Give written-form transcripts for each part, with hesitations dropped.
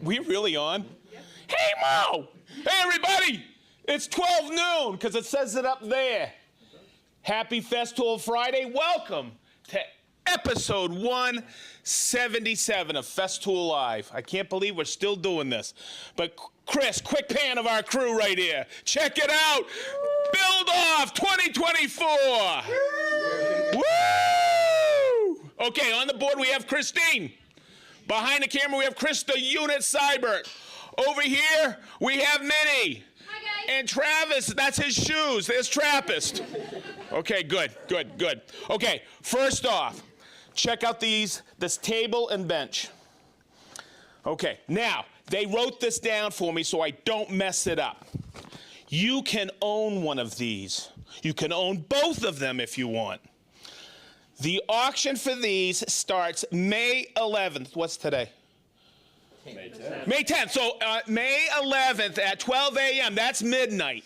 We really on? Hey, Mo! Hey, everybody! It's 12 noon, because it says it up there. Happy Festool Friday. Welcome to episode 177 of Festool Live. I can't believe we're still doing this. But Chris, quick pan of our crew right here. Check it out. Buildoff 2024. Woo! Okay, on the board we have Christine. Behind the camera we have Krista Unit Seibert. Over here we have Minnie. Hi, guys. And Travis, that's his shoes. There's Trappist. Okay, good. Okay, first off, check out this table and bench. Okay, now, they wrote this down for me so I don't mess it up. You can own one of these. You can own both of them if you want. The auction for these starts May 11th. What's today? May 10th. May 10th. So May 11th at 12 a.m. That's midnight.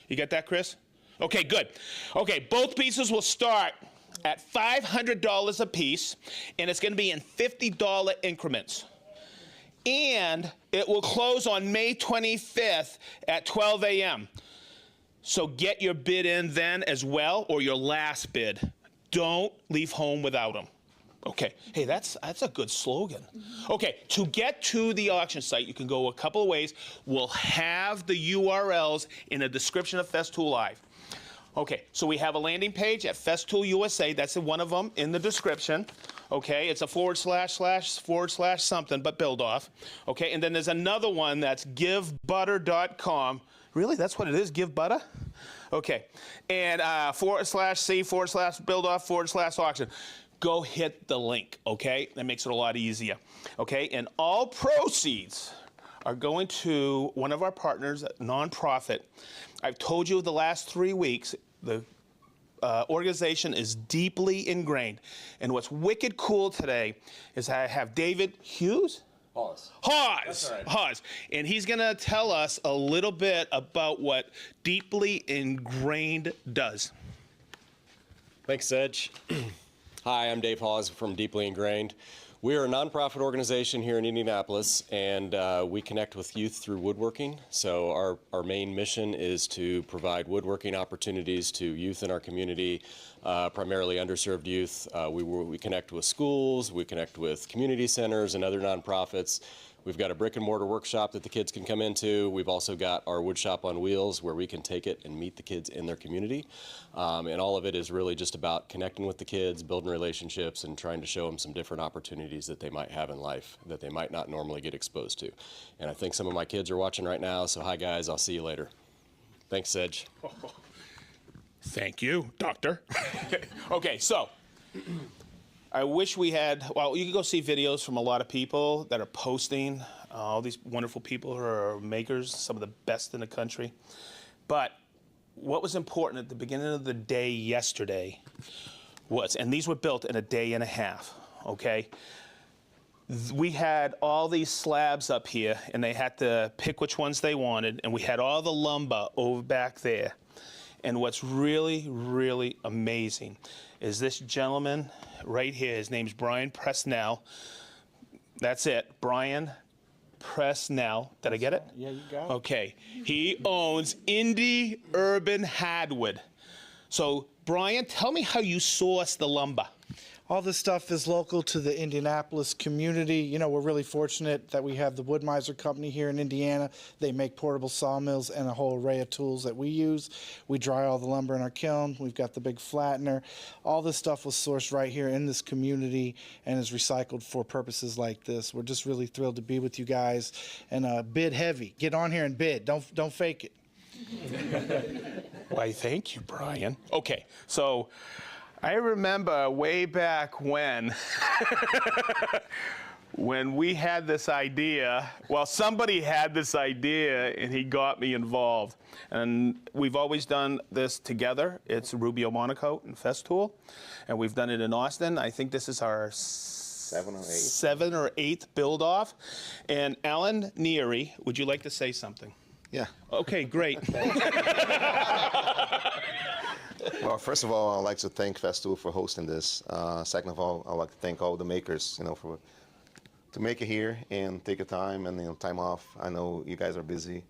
You get that, Chris? Okay, good. Okay, both pieces will start at $500 a piece, and it's going to be in $50 increments. And it will close on May 25th at 12 a.m. So get your bid in then as well, or your last bid. Don't leave home without them. Okay, hey, that's a good slogan. Okay, to get to the auction site, you can go a couple of ways. We'll have the URLs in the description of Festool Live. Okay, so we have a landing page at Festool USA. That's one of them in the description. Okay, it's a / / something, but Buildoff. Okay, and then there's another one that's givebutter.com. Really, that's what it is, Give Butter? Okay, and / C / Buildoff / auction. Go hit the link, okay? That makes it a lot easier. Okay, and all proceeds are going to one of our partners, a nonprofit. I've told you the last 3 weeks, the organization is Deeply Ingrained. And what's wicked cool today is I have David Hughes? Pause. Hawes. Right. Hawes. And he's going to tell us a little bit about what Deeply Ingrained does. Thanks, Sedge. Hi, I'm Dave Hawes from Deeply Ingrained. We are a nonprofit organization here in Indianapolis, and we connect with youth through woodworking. So our main mission is to provide woodworking opportunities to youth in our community, primarily underserved youth. We connect with schools, we connect with community centers and other nonprofits. We've got a brick and mortar workshop that the kids can come into. We've also got our wood shop on wheels where we can take it and meet the kids in their community. And all of it is really just about connecting with the kids, building relationships, and trying to show them some different opportunities that they might have in life that they might not normally get exposed to. And I think some of my kids are watching right now, so hi guys, I'll see you later. Thanks, Sedge. Thank you, doctor. Okay, so I wish we had, well, you can go see videos from a lot of people that are posting, all these wonderful people who are makers, some of the best in the country. But what was important at the beginning of the day yesterday was, and these were built in a day and a half, okay? We had all these slabs up here, and they had to pick which ones they wanted, and we had all the lumber over back there. And what's really, really amazing is this gentleman right here. His name's Brian Presnell. That's it, Brian Presnell. Did I get it? Yeah, you got it. Okay. He owns Indie Urban Hardwood. So, Brian, tell me how you source the lumber. All this stuff is local to the Indianapolis community. You know, we're really fortunate that we have the Wood-Mizer Company here in Indiana. They make portable sawmills and a whole array of tools that we use. We dry all the lumber in our kiln. We've got the big flattener. All this stuff was sourced right here in this community and is recycled for purposes like this. We're just really thrilled to be with you guys and bid heavy. Get on here and bid. Don't fake it. Why, thank you, Brian. Okay, so I remember way back when, when we had this idea, well, somebody had this idea and he got me involved. And we've always done this together. It's Rubio Monocoat and Festool. And we've done it in Austin. I think this is our 7 or 8th Buildoff. And Alan Neary, would you like to say something? Yeah. Okay, great. Well, first of all, I'd like to thank Festool for hosting this. Second of all, I'd like to thank all the makers, you know, for make it here and take a time and time off. I know you guys are busy.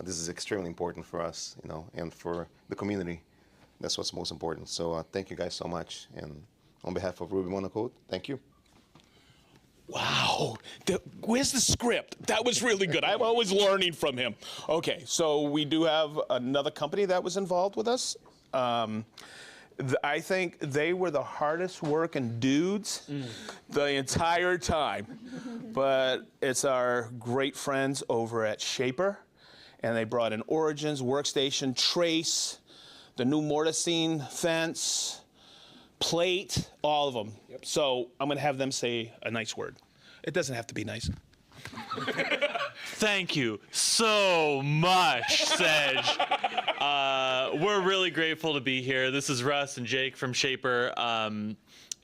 This is extremely important for us, and for the community. That's what's most important. So thank you guys so much. And on behalf of Ruby Monaco, thank you. Wow. Where's the script? That was really good. I'm always learning from him. Okay, so we do have another company that was involved with us. I think they were the hardest working dudes the entire time. But it's our great friends over at Shaper. And they brought in Origins, Workstation, Trace, the new mortising fence, plate, all of them. Yep. So I'm going to have them say a nice word. It doesn't have to be nice. Thank you so much, Sedge. We're really grateful to be here. This is Russ and Jake from Shaper.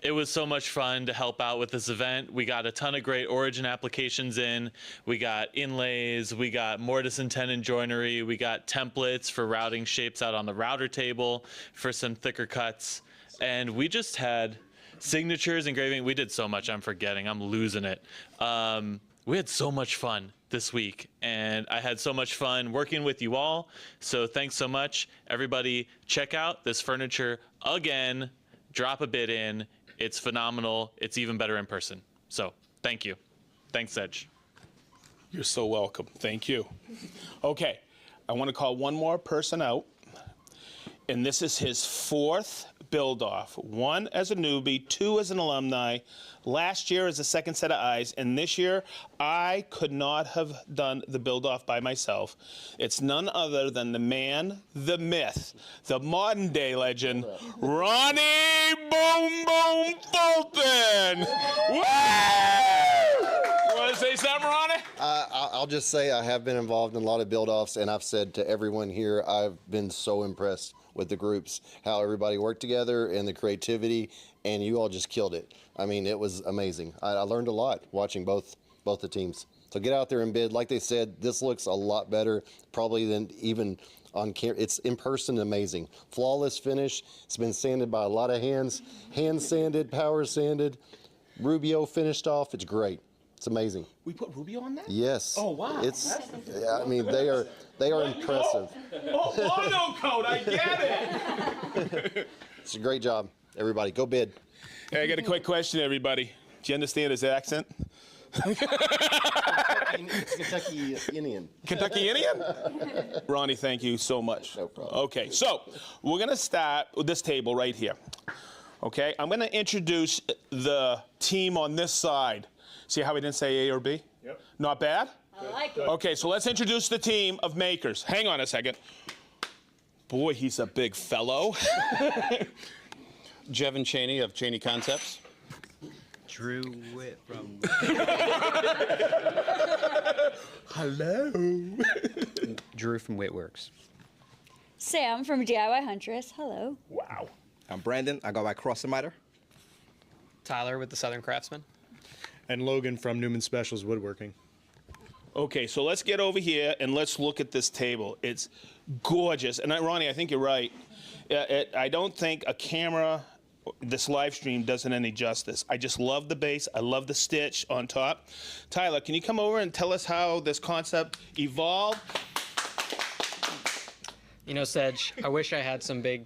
It was so much fun to help out with this event. We got a ton of great Origin applications in. We got inlays, we got mortise and tenon joinery, we got templates for routing shapes out on the router table for some thicker cuts. And we just had signatures, engraving. We did so much, I'm forgetting, I'm losing it. We had so much fun this week, and I had so much fun working with you all. So thanks so much. Everybody, check out this furniture again. Drop a bid in. It's phenomenal. It's even better in person. So thank you. Thanks, Sedge. You're so welcome. Thank you. Okay, I want to call one more person out. And this is his 4th Buildoff. 1 as a newbie, 2 as an alumni, last year as a second set of eyes, and this year I could not have done the Buildoff by myself. It's none other than the man, the myth, the modern day legend, Ronnie Boom Boom Fulton! Woo! You want to say something, Ronnie? I'll just say I have been involved in a lot of build-offs, and I've said to everyone here, I've been so impressed with the groups, how everybody worked together and the creativity, and you all just killed it. I mean, it was amazing. I learned a lot watching both the teams. So get out there and bid. Like they said, this looks a lot better probably than even on camera. It's in person amazing. Flawless finish. It's been sanded by a lot of hands. Hand sanded, power sanded. Rubio finished off. It's great. It's amazing. We put Rubio on that? Yes. Oh, wow. I mean, they are impressive. Oh, mono coat, I get it. It's a great job, everybody. Go bid. Hey, I got a quick question, everybody. Do you understand his accent? Kentucky Indian. Kentucky Indian? Ronnie, thank you so much. No problem. Okay, so we're going to start with this table right here. Okay, I'm going to introduce the team on this side. See how we didn't say A or B? Yep. Not bad? I like it. Okay, so let's introduce the team of makers. Hang on a second. Boy, he's a big fellow. Jevin Cheney of Cheney Concepts. Drew Witt from. Hello. Drew from Whitworks. Sam from DIY Huntress. Hello. Wow. I'm Brandon. I go by Cross-Miter. Tyler with the Southern Craftsman. And Logan from Newman Specials Woodworking. Okay, so let's get over here and let's look at this table. It's gorgeous. And Ronnie, I think you're right. I don't think a camera, this live stream, does it any justice. I just love the base. I love the stitch on top. Tyler, can you come over and tell us how this concept evolved? You know, Sedge, I wish I had some big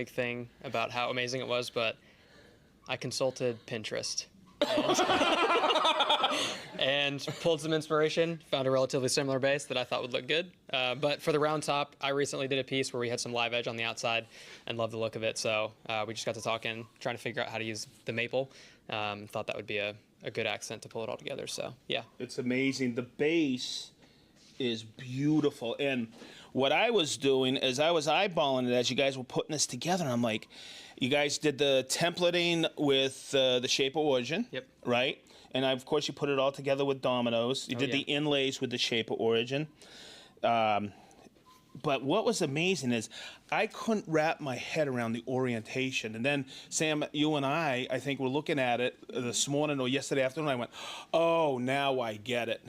thing about how amazing it was, but I consulted Pinterest. And pulled some inspiration, found a relatively similar base that I thought would look good. But for the round top, I recently did a piece where we had some live edge on the outside and loved the look of it. So we just got to talking, trying to figure out how to use the maple. Thought that would be a good accent to pull it all together. So, yeah. It's amazing. The base is beautiful. And what I was doing is I was eyeballing it as you guys were putting this together. And I'm like, you guys did the templating with the shape of origin, Yep. right? And of course, you put it all together with dominoes. You did the inlays with the shape of origin. But what was amazing is I couldn't wrap my head around the orientation. And then, Sam, you and I think were looking at it this morning or yesterday afternoon. I went, oh, now I get it.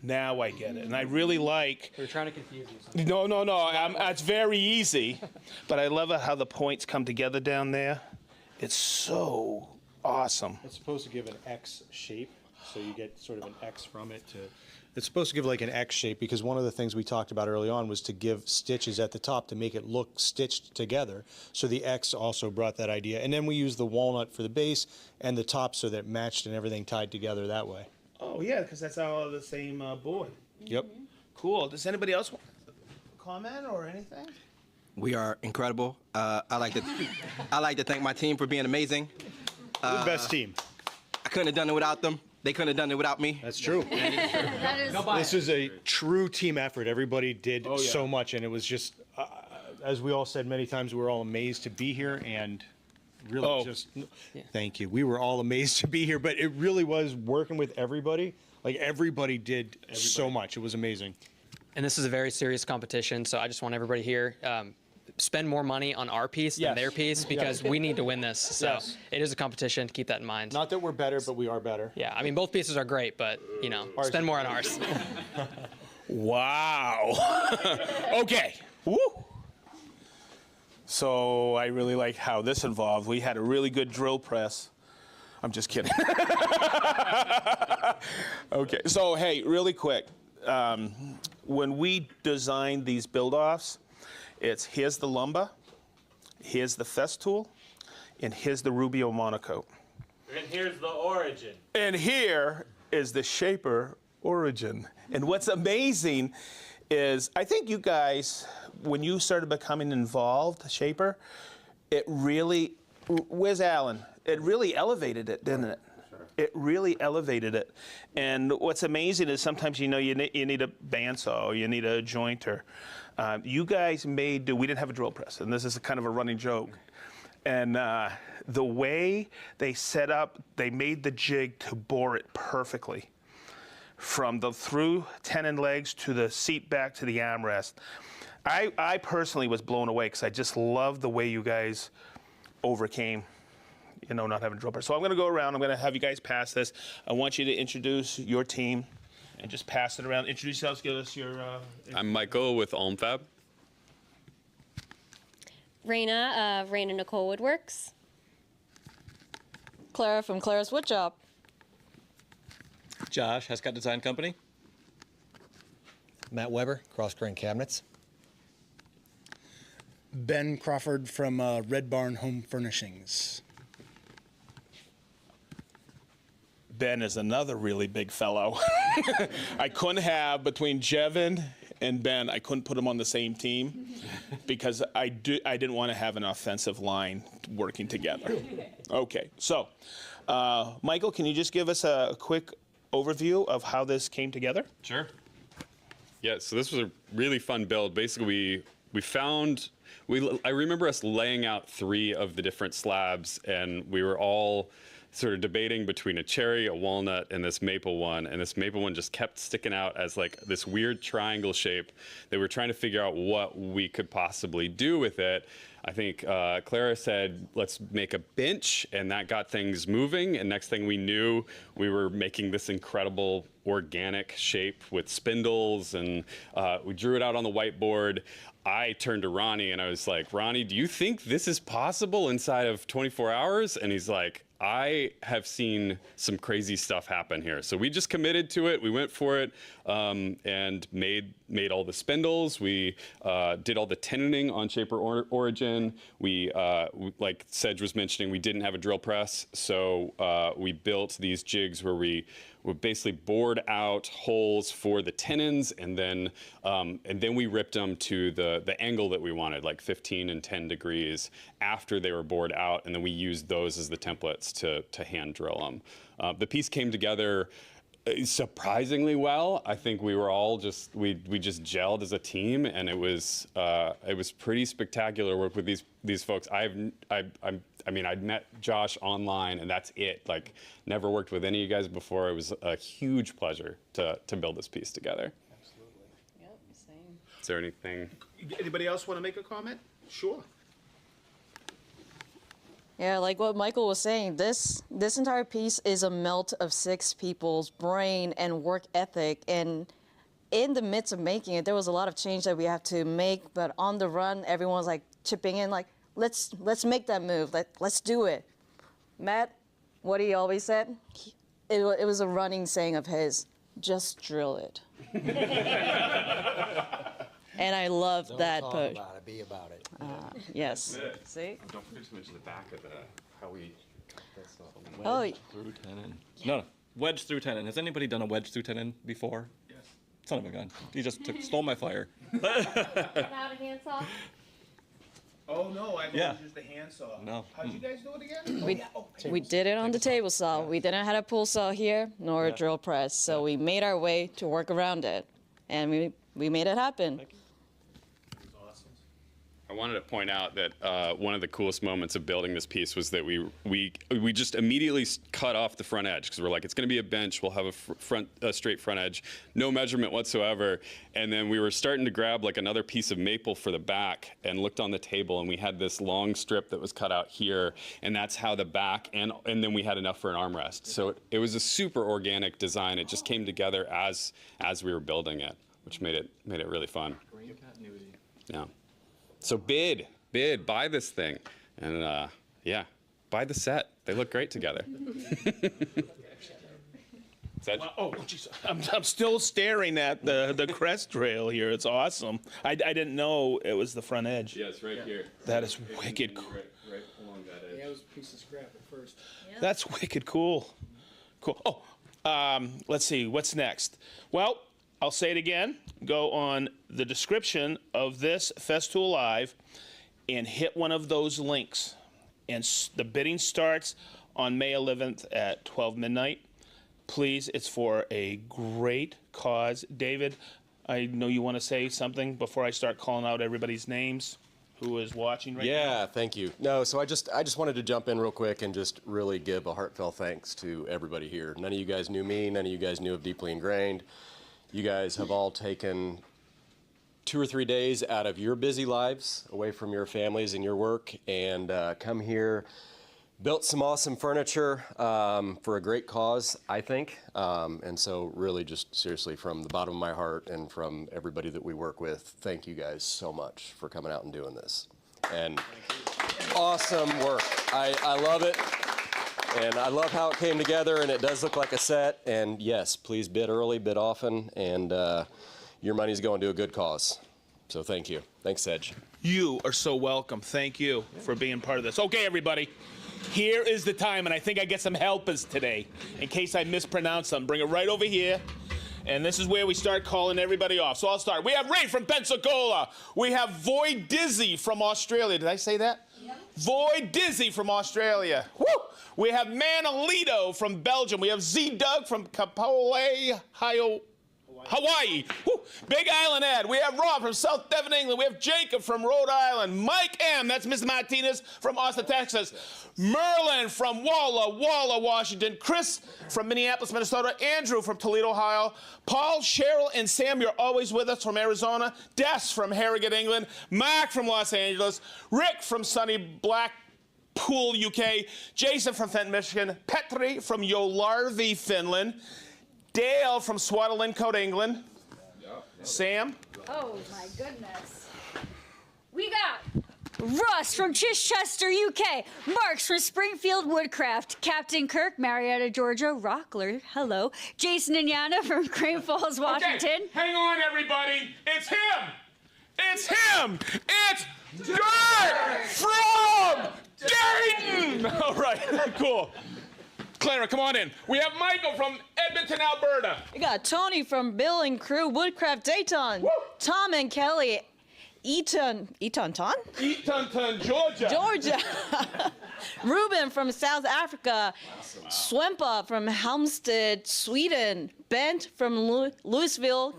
Now I get it. And I really like... We were trying to confuse you. No. It's very easy. But I love how the points come together down there. It's so awesome. It's supposed to give an X shape. So you get sort of an X from it to. It's supposed to give like an X shape because one of the things we talked about early on was to give stitches at the top to make it look stitched together. So the X also brought that idea. And then we used the walnut for the base and the top so that it matched and everything tied together that way. Oh, yeah, because that's all the same board. Yep. Cool. Does anybody else want to comment or anything? We are incredible. I like to thank my team for being amazing. We're the best team. I couldn't have done it without them. They couldn't have done it without me. That's true. That is This is a true team effort. Everybody did so much, and it was just, as we all said many times, we were all amazed to be here, and really thank you. We were all amazed to be here, but it really was working with everybody. Like, everybody did so much. It was amazing. And this is a very serious competition, so I just want everybody here, spend more money on our piece than their piece because we need to win this. So it is a competition. Keep that in mind. Not that we're better, but we are better. Yeah, I mean, both pieces are great, but, you know, spend more on ours. Wow. Okay. Woo. So I really like how this involved. We had a really good drill press. I'm just kidding. Okay. So, hey, really quick. When we designed these build-offs, it's here's the lumber, here's the Festool, and here's the Rubio monocoat. And here's the origin. And here is the Shaper origin. And what's amazing is I think you guys, when you started becoming involved, Shaper, it really, where's Alan? It really elevated it, didn't it? It really elevated it. And what's amazing is sometimes, you know, you need a bandsaw, you need a jointer. You guys we didn't have a drill press, and this is kind of a running joke. And the way they set up, they made the jig to bore it perfectly. From the through tenon legs to the seat back to the armrest. I personally was blown away because I just love the way you guys overcame, you know, not having a drill press. So I'm going to go around. I'm going to have you guys pass this. I want you to introduce your team and just pass it around. Introduce yourselves. Give us your. I'm Michael with Almfab. Raina Nicole Woodworks. Clara from Clara's Woodshop. Josh, Hescott Design Company. Matt Weber, Cross Grain Cabinets. Ben Crawford from Red Barn Home Furnishings. Ben is another really big fellow. I couldn't have, between Jevin and Ben, I couldn't put them on the same team because I didn't want to have an offensive line working together. Okay, so Michael, can you just give us a quick overview of how this came together? Sure. Yeah, so this was a really fun build. Basically, I remember us laying out 3 of the different slabs, and we were all sort of debating between a cherry, a walnut, and this maple one. And this maple one just kept sticking out as like this weird triangle shape. They were trying to figure out what we could possibly do with it. I think Clara said, let's make a bench, and that got things moving. And next thing we knew, we were making this incredible organic shape with spindles, and we drew it out on the whiteboard. I turned to Ronnie and I was like, Ronnie, do you think this is possible inside of 24 hours? And he's like, I have seen some crazy stuff happen here. So we just committed to it. We went for it and made all the spindles. We did all the tenoning on Shaper Origin. We, like Sedge was mentioning, we didn't have a drill press. So we built these jigs where we would basically bored out holes for the tenons, and then we ripped them to the angle that we wanted, like 15 and 10 degrees after they were bored out, and then we used those as the templates to hand drill them. The piece came together surprisingly well. I think we were all we just gelled as a team, and it was pretty spectacular work with these folks. I'd met Josh online, and that's it. Like, never worked with any of you guys before. It was a huge pleasure to build this piece together. Absolutely. Yep, same. Is there anything? Anybody else want to make a comment? Sure. Yeah, like what Michael was saying, this entire piece is a melt of 6 people's brain and work ethic. And in the midst of making it, there was a lot of change that we have to make. But on the run, everyone's like chipping in, like, let's make that move. Let's do it. Matt, what he always said, it was a running saying of his, just drill it. And I love that talk push. about it, be about it. Yes. See? Don't forget to mention the back of how we cut this off. Oh, Through tenon. No, wedge through tenon. Has anybody done a wedge through tenon before? Yes. Son of a gun. He just stole my fire. Without a handsaw? Oh no, I've Yeah. always used the handsaw. No. How'd you guys do it again? we did it on the table saw. We didn't have a pull saw here nor a drill press, so we made our way to work around it, and we made it happen. I wanted to point out that one of the coolest moments of building this piece was that we just immediately cut off the front edge because we're like, it's going to be a bench. We'll have a straight front edge, no measurement whatsoever. And then we were starting to grab like another piece of maple for the back and looked on the table, and we had this long strip that was cut out here, and that's how the back and then we had enough for an armrest. So it was a super organic design. It just came together as we were building it, which made it really fun. Great continuity. Yeah. So buy this thing, and yeah, buy the set. They look great together. Well, oh, jeez. I'm still staring at the crest rail here. It's awesome. I didn't know it was the front edge. Yeah, it's right here. That is wicked cool. Right along that edge. Yeah, it was a piece of scrap at first. That's wicked cool. Cool. Oh, let's see. What's next? Well, I'll say it again. Go on the description of this Festool Live and hit one of those links. And the bidding starts on May 11th at 12 midnight. Please, it's for a great cause. David, I know you want to say something before I start calling out everybody's names who is watching right now. Yeah, thank you. No, so I just wanted to jump in real quick and just really give a heartfelt thanks to everybody here. None of you guys knew me. None of you guys knew of Deeply Ingrained. You guys have all taken 2 or 3 days out of your busy lives, away from your families and your work, and come here, built some awesome furniture for a great cause, I think. And so really just seriously from the bottom of my heart and from everybody that we work with, thank you guys so much for coming out and doing this. And awesome work. I love it. And I love how it came together, and it does look like a set. And yes, please bid early, bid often, and your money's going to a good cause. So thank you. Thanks, Sedge. You are so welcome. Thank you for being part of this. Okay, everybody. Here is the time, and I think I get some helpers today. In case I mispronounce them, bring it right over here. And this is where we start calling everybody off. So I'll start. We have Ray from Pensacola. We have Void Dizzy from Australia. Did I say that? Yeah. Void Dizzy from Australia. Woo! We have Manolito from Belgium. We have Z Doug from Kapolei, Hawaii. Woo. Big Island Ed. We have Rob from South Devon, England. We have Jacob from Rhode Island. Mike M. That's Mr. Martinez from Austin, Texas. Merlin from Walla, Washington. Chris from Minneapolis, Minnesota. Andrew from Toledo, Ohio. Paul, Cheryl, and Sam, you're always with us from Arizona. Des from Harrogate, England. Mark from Los Angeles. Rick from sunny Blackpool, UK. Jason from Fenton, Michigan. Petri from Jolarvi, Finland. Dale from Swaddling-Coat, England. Sam? Oh my goodness. We got Russ from Chichester, UK. Marks from Springfield Woodcraft. Captain Kirk, Marietta, Georgia. Rockler, hello. Jason and Yana from Crane Falls, Washington. Okay, hang on, everybody. It's him. It's him. It's Dirt from Dayton. All right, cool. Clara, come on in. We have Michael from Edmonton, Alberta. We got Tony from Bill and Crew Woodcraft Dayton. Woo! Tom and Kelly Eatonton, Georgia. Georgia. Ruben from South Africa. Swempa from Helmstead, Sweden. Bent from Louisville,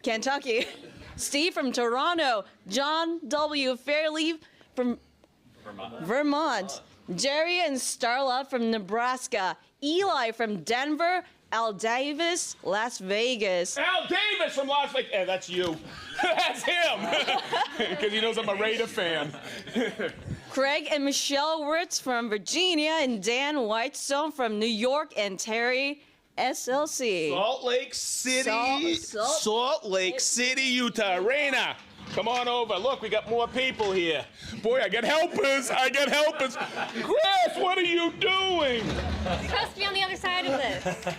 Kentucky. Steve from Toronto. John W. Fairley from Vermont. Jerry and Starla from Nebraska. Eli from Denver. Al Davis, Las Vegas. Al Davis from Las Vegas. Yeah, that's you. That's him. Because he knows I'm a Raider fan. Craig and Michelle Wirtz from Virginia. And Dan Whitestone from New York. And Terry SLC. Salt Lake City, Salt Lake City, Utah. Raina, Come on over. Look, we got more people here. Boy, I got helpers. I got helpers. Chris, what are you doing? You're supposed to be on the other side of this.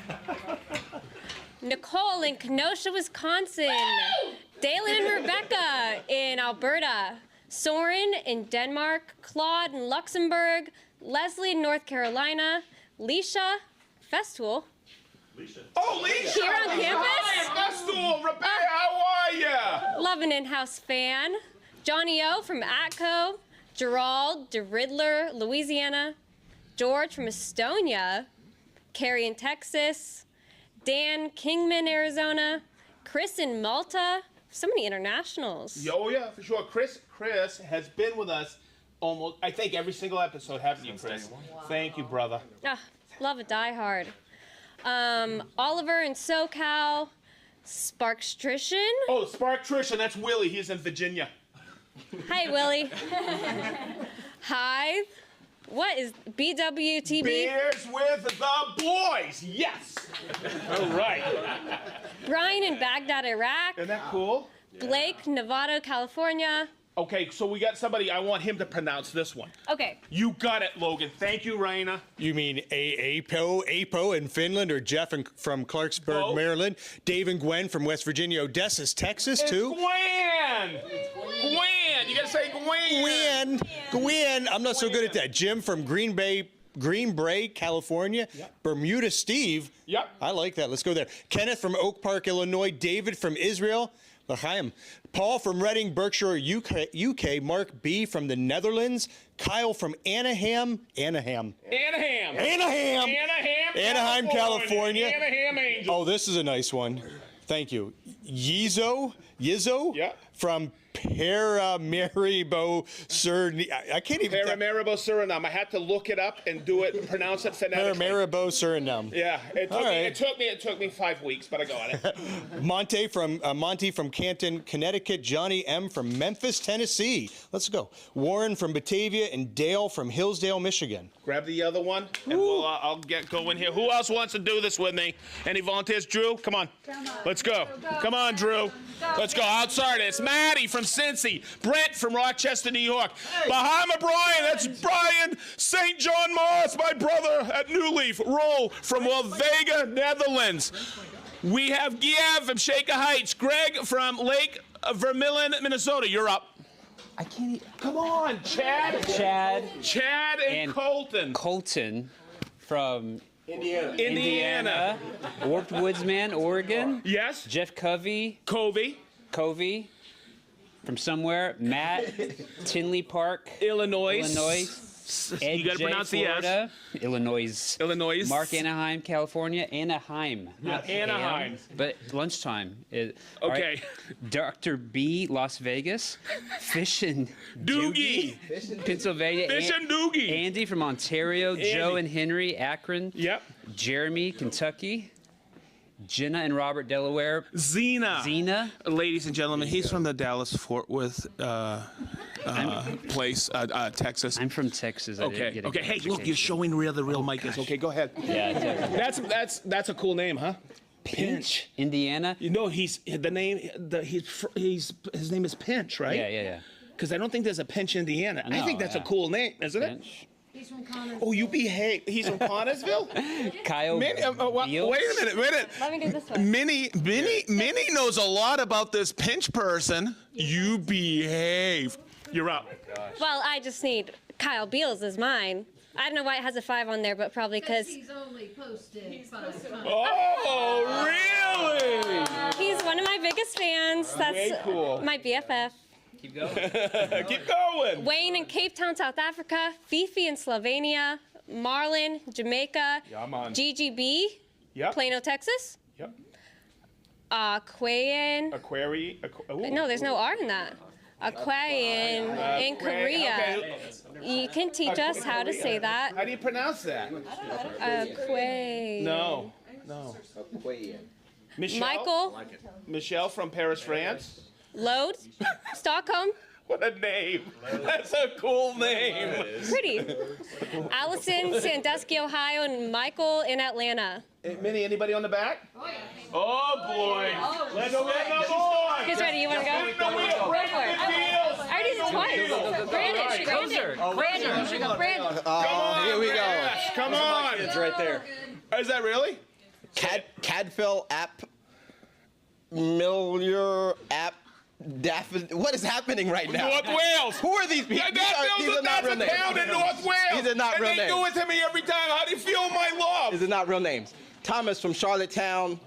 Nicole in Kenosha, Wisconsin. Dalen and Rebecca in Alberta. Soren in Denmark. Claude in Luxembourg. Leslie in North Carolina. Leisha, Festool. Oh, Leisha! Here on campus? Hi, Festool. Rebecca, how are you? Love an in-house fan. Johnny O from Atco. Gerald de Riddler, Louisiana. George from Estonia. Carrie in Texas. Dan Kingman, Arizona. Chris in Malta. So many internationals. Oh, yeah, for sure. Chris has been with us almost, I think, every single episode, haven't you, Chris? Wow. Thank you, brother. Love a Die Hard. Oliver in SoCal. Sparkstrition. Oh, Sparktrition, that's Willie. He's in Virginia. Hi, Willie. Hi. What is BWTB? Beers with the boys. Yes. All right. Brian in Baghdad, Iraq. Isn't that cool? Blake, Nevada, California. Okay, so we got somebody, I want him to pronounce this one. Okay. You got it, Logan. Thank you, Raina. You mean Apo in Finland, or Jeff from Clarksburg, Maryland? Dave and Gwen from West Virginia, Odessa, Texas, too? Gwen! Gwen! You gotta say Gwen! Gwen! I'm not so good at that. Jim from Green Bay, California. Yep. Bermuda Steve. Yep. I like that. Let's go there. Kenneth from Oak Park, Illinois. David from Israel. L'chaim. Paul from Reading, Berkshire, UK. Mark B. from the Netherlands. Kyle from Anaheim, California. Anaheim Angels. Oh, this is a nice one. Thank you. Yizzo yeah. from Paramaribo, Suriname. I can't even. Paramaribo, Suriname. I had to look it up and do it, pronounce it phonetically. Paramaribo, Suriname. Yeah, it took me 5 weeks, but I got it. Monty from Canton, Connecticut. Johnny M. from Memphis, Tennessee. Let's go. Warren from Batavia and Dale from Hillsdale, Michigan. Grab the other one, and I'll get going here. Who else wants to do this with me? Any volunteers? Drew, come on. Let's go. Come on, Drew. Let's go. Outside, it's Maddie from Cincy. Brent from Rochester, New York. Bahama Brian, that's Brian. St. John Morris, my brother at New Leaf. Roll from Vega, Netherlands. We have Giev from Shaker Heights. Greg from Lake Vermillion, Minnesota. You're up. I can't. Come on, Chad. Chad and Colton. Colton from Indiana. Warped Woodsman, Oregon. Yes. Jeff Covey from somewhere. Matt Tinley Park, Illinois. Ed You got to J, pronounce the Florida, S. Illinois. Mark Anaheim, California. Anaheim. Not Anaheim. Ham, but lunchtime. Okay. Right. Dr. B, Las Vegas. Fish and Doogie. Pennsylvania. Fish and Doogie. Andy from Ontario. Joe and Henry, Akron. Yep. Jeremy, Kentucky. Jenna and Robert, Delaware. Zena. Ladies and gentlemen, he's from the Dallas-Fort Worth place, Texas. I'm from Texas. Okay. Hey, look, you're showing where the real mic is. Okay, go ahead. Yeah. That's a cool name, huh? Pinch, Indiana. You know, his name is Pinch, right? Yeah. Because I don't think there's a Pinch, Indiana. I think that's a cool name, isn't it? He's from Connersville. Oh, you behave. He's from Connersville? Kyle. Wait a minute. Let me do this one. Minnie knows a lot about this Pinch person. You behave. You're up. Well, I just need Kyle Beals as mine. I don't know why it has a 5 on there, but probably because he's only posted 5 times. Oh, really? He's one of my biggest fans. That's way cool. My BFF. Keep going. Keep going. Wayne in Cape Town, South Africa. Fifi in Slovenia. Marlon, Jamaica. Yeah, I'm on. GGB, Plano, Texas. Yep. Aquayan. No, there's no R in that. Aquayan in Korea. Okay. You can teach us how to say that. How do you pronounce that? Aquayan. No. Michelle from Paris, France. Load, Stockholm. What a name. That's a cool name. Pretty. Allison, Sandusky, Ohio, and Michael in Atlanta. Hey, Minnie, anybody on the back? Oh, yeah. Oh, boy. Let's get the boys. Who's ready? You want to go? Go for it. I already did it twice. Brandon, you should go. Brandon. Here we go. Yes, come on. It's right there. Is that really? Cadfell app, Miller app, Daffodil. What is happening right now? North Wales. Who are these people? These are not real names. That's a town in North Wales. These are not real And they names. do it to me every time. How do you feel my love? These are not real names. Thomas from Charlottetown.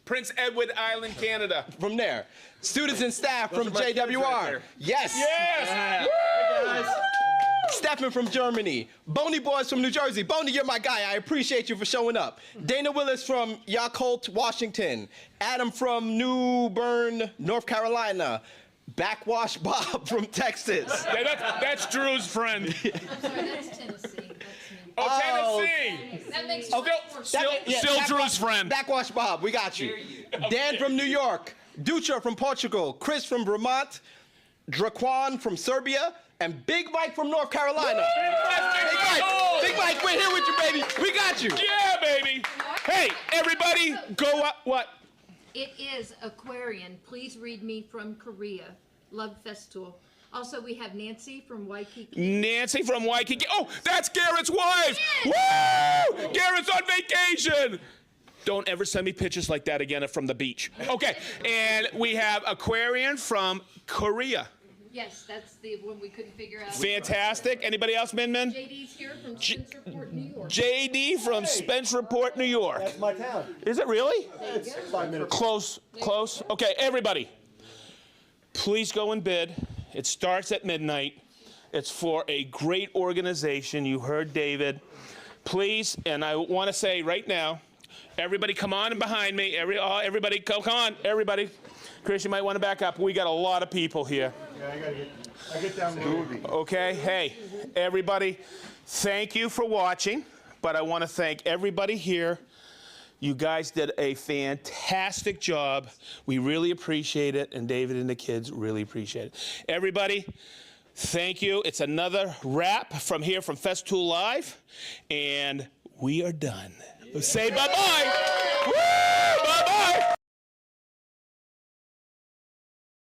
Prince Edward Island, Canada. From there. Students and staff from JWR. Yes. Yes. Stefan from Germany. Boney Boys from New Jersey. Boney, you're my guy. I appreciate you for showing up. Dana Willis from Yakult, Washington. Adam from New Bern, North Carolina. Backwash Bob from Texas. Yeah, that's Drew's friend. I'm sorry, that's Tennessee. Oh, Tennessee. That makes Still Drew's friend. Backwash Bob, we got you. Dan from New York. Dutra from Portugal. Chris from Vermont. Draquan from Serbia. And Big Mike from North Carolina. Big Mike, we're here with you, baby. We got you. Yeah, baby. Hey, everybody, go up. What? It is Aquarian. Please read me from Korea. Love Festool. Also, we have Nancy from Waikiki. Nancy from Waikiki. Oh, that's Garrett's wife. Woo! Garrett's on vacation. Don't ever send me pictures like that again from the beach. Okay, and we have Aquarian from Korea. Yes, that's the one we couldn't figure out. Fantastic. Anybody else, Min? JD's here from Spencerport, New York. JD from Spencerport, New York. That's my town. Is it really? It's 5 minutes. Close. Okay, everybody, please go and bid. It starts at midnight. It's for a great organization. You heard David. Please, and I want to say right now, everybody come on and behind me. Everybody, come on, everybody. Chris, you might want to back up. We got a lot of people here. Yeah, I get down the Okay, hey, everybody, thank you for watching, but I want to thank everybody here. You guys did a fantastic job. We really appreciate it, and David and the kids really appreciate it. Everybody, thank you. It's another wrap from here from Festool Live, and we are done. Say bye-bye. Woo!